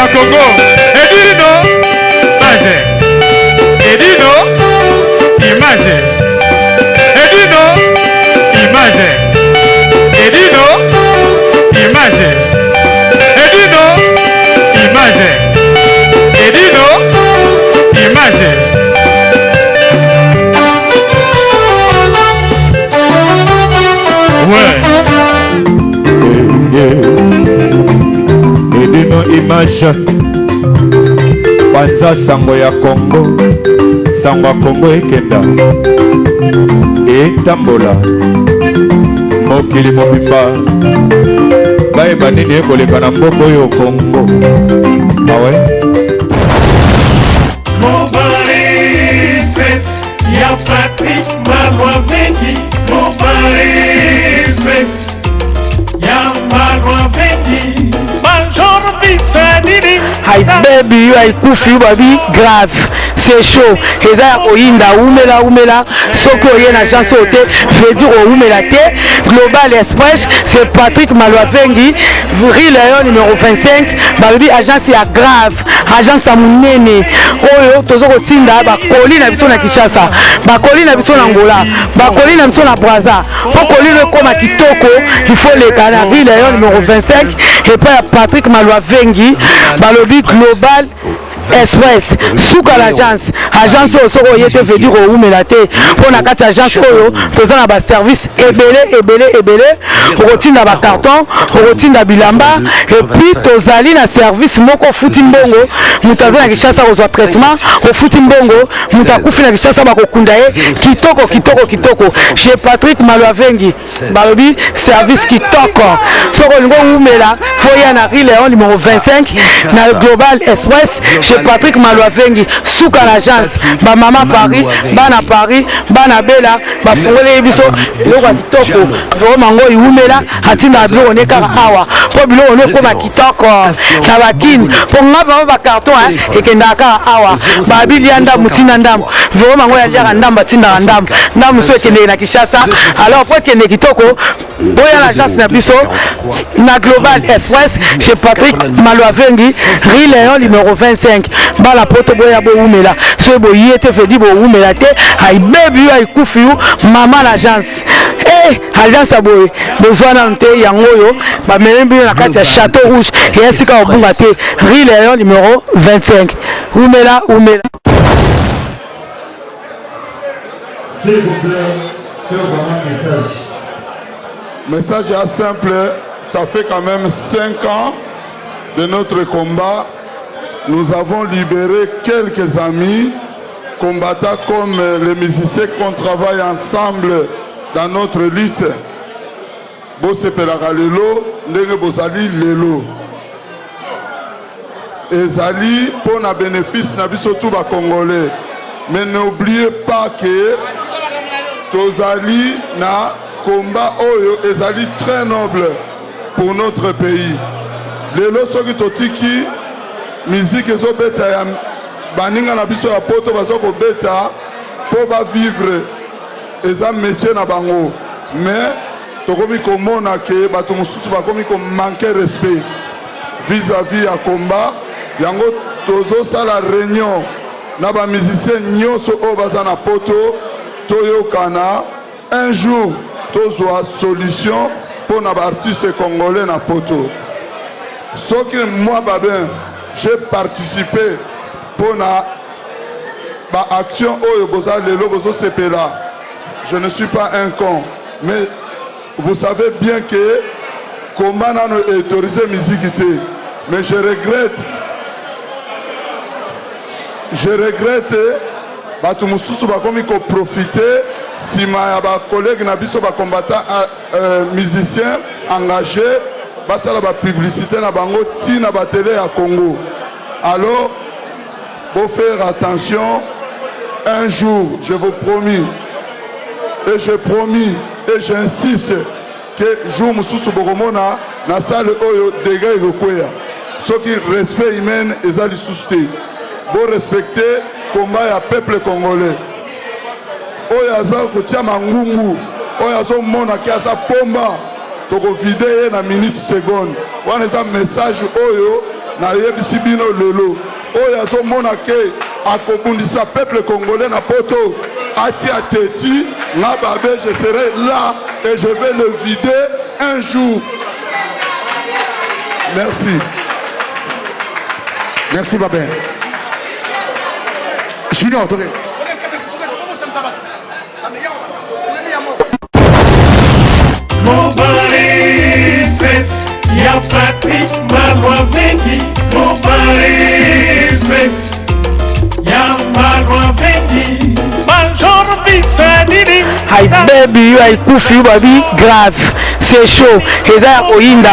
ya Congo. Edino, image. Edino, image. Edino, image. Edino, image. Edino, image. Edino, image. Ouais. Edino image. Panza sango ya Congo. Sango ya Congo ekenda. Etambola. Mokili mobimba. Bae banini ekoleka na mboko yo Congo. Ah ouais? Mon Paris Express, y'a Patrick Marois Vengi. Mon Paris Express, y'a Marois Vengi. Major Bissanini. Hi baby, you are kufi baby grave. C'est chaud. Et ça oyinda umela soki oyen agence ote veut dire umela te. Global Express, c'est Patrick Malwavengi, Rue Léon numéro 25, baby agence ya grave, agence ya munene. Oyo tozoko tinda ba koli na biso na Kinshasa, ba koli na biso na Angola, ba koli na biso na Brazza. Pour koli le koma kitoko, il faut les canards. Rue Léon numéro 25 et puis Patrick Malwavengi, balobi Global Express souka l'agence soko yete veut dire oumela te pona kati agence oyo toza na ba service ebele okotinda ba carton okotinda bilamba et puis tozali na service moko futi mbongo mutaza na Kinshasa kozwa traitement o futi mbongo mutakufi na Kinshasa bakokunda ye kitoko chez Patrick Malwavengi balobi service kitoko soko lingo oumela foya na Rue Léon numéro 25 na Global Express Patrick Malwavengi souka l'agence ba mama Paris bana bela ba fongole biso loko kitoko vraiment ngo iumela atinda bilo oneka awa po bilo oneko ba kitoko na bakini po ngaba ba carton ekenda ka awa ba bilianda mutina ndam vraiment ngo ya ndamba tinda ndam so ekende na Kinshasa alors po ekende kitoko boya l'agence na biso na Global Express chez Patrick Malwavengi Rue Léon numéro 25 bala poto boya bo umela so bo yete fedi bo umela te ay baby ay kufiu mama l'agence agence aboye besoin nante yango yo ba melembi na kati ya Château Rouge et esika obunga te Rue Léon numéro 25 umela s'il vous plaît que voilà un message. Message est simple, ça fait quand même 5 ans de notre combat. Nous avons libéré quelques amis combattants comme les musiciens qu'on travaille ensemble dans notre lutte. Bosepelaka lelo, ndenge bozali lelo. Ezali pour na bénéfice na biso tout ba Congolais. Mais n'oubliez pas que tozali na combat oyo ezali très noble pour notre pays. Lelo soki totiki musique ezobeta ya baninga na biso ya poto bazoko beta po ba vivre eza métier na bango mais tokomi komona ke bato mosusu bakomi ko manquer respect vis-à-vis ya combat yango tozo sala réunion na ba musicien nyonso o baza na poto toyokana un jour tozwa solution pour na ba artiste congolais na poto soki moi babin j'ai participé pour la action oyo boza lelo bozo sepela. Je ne suis pas un con, mais vous savez bien que comment on a autorisé musique, mais je regrette batu mususu bakomi ko profiter si ma collègue na biso ba combattant musicien engagé basala ba publicité na bango ti na ba télé à Congo. Alors faut faire attention. Un jour, je vous promis et je promis et j'insiste que jour mususu bokomona na salle oyo dégâts ekokwea. Ce qui respect humain ezali susté. Bon respecter combat ya peuple congolais. Oyo aza kotia mangungu, oyo azo mona ki aza pomba toko vide na minute seconde. Wana eza message oyo nayebisi bino lelo oyo azomona ke akobundisa peuple congolais na poto ati ateti nga babe je serai là et je vais le vider un jour. Merci. Merci Babin. Junior, Toré. Mobile Express, y'a Patrick Marois Vengi. Mobile Express, y'a Marois Vengi. Major Bissadini. Hi baby, you are kufi baby grave. C'est chaud. Eza ya koyinda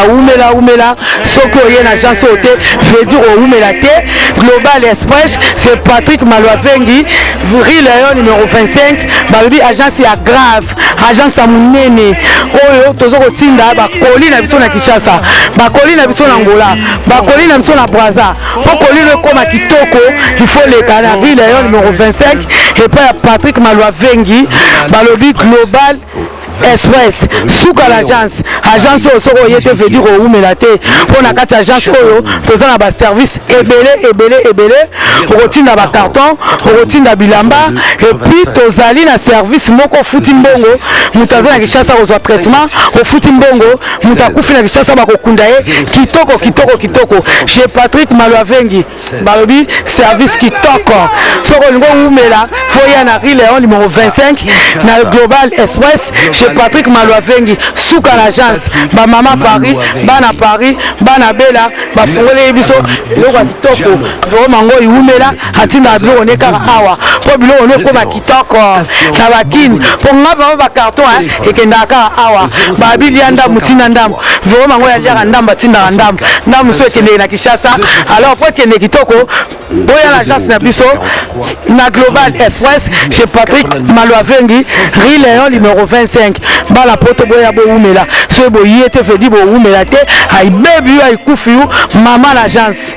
umela soki oye na agence ote veut dire umela te. Global Express, c'est Patrick Malwavengi, Rue Léon numéro 25. Baby agence ya grave, agence ya munene. Oyo tozo kotinda ba koli na biso na Kinshasa, ba koli na biso na Angola, ba koli na biso na Brazza. Pour koli le koma kitoko, il faut le kana Rue Léon numéro 25 et pas Patrick Malwavengi, balobi Global Express suka l'agence soko yete veut dire oumela te pona kati agence oyo toza na ba service ebele okotinda ba carton okotinda bilamba et puis tozali na service moko futi mbongo mutaza na Kinshasa kozwa traitement ofuti mbongo mutakufi na Kinshasa bakokunda ye kitoko chez Patrick Malwavengi balobi service kitoko soko lingo oumela foya na Rue Léon numéro 25 na Global Express chez Patrick Malwavengi suka l'agence ba mama Paris bana bela ba fongole biso eloko kitoko vraiment ngo iumela atinda bilo ne kaka awa po bilo ne ko ba kitoko na bakini po ngaba ba carton ekenda kaka awa ba bilianda mutina ndam vraiment ngo ya ndamba tinda ndam so ekende na Kinshasa alors po ekende kitoko boya l'agence na biso na Global Express chez Patrick Malwavengi Rue Léon numéro 25 bala poto boya bo umela so bo yete fedi bo umela te ay baby ay kufi mama l'agence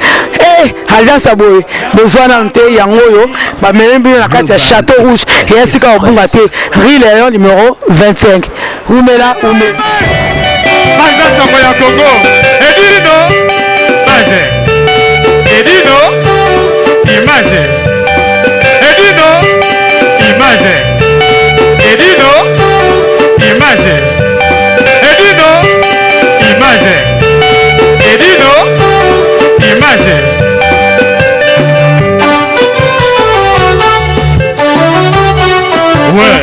agence aboye besoin na nte yango yo ba melembi na kati ya Château Rouge et ainsi ka obunga te Rue Léon numéro 25 umela Banza Sango ya Congo Edino Image Edino Image Edino Image Edino Image Edino Image Edino Image Ouais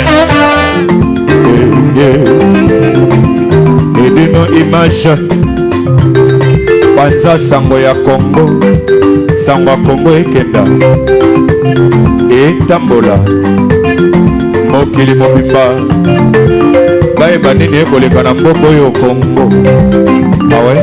Edino Image Banza Sango ya Congo Sango ya Congo ekenda etambola mokili mobimba bayeba nini ekoleka na mboka oyo Congo awe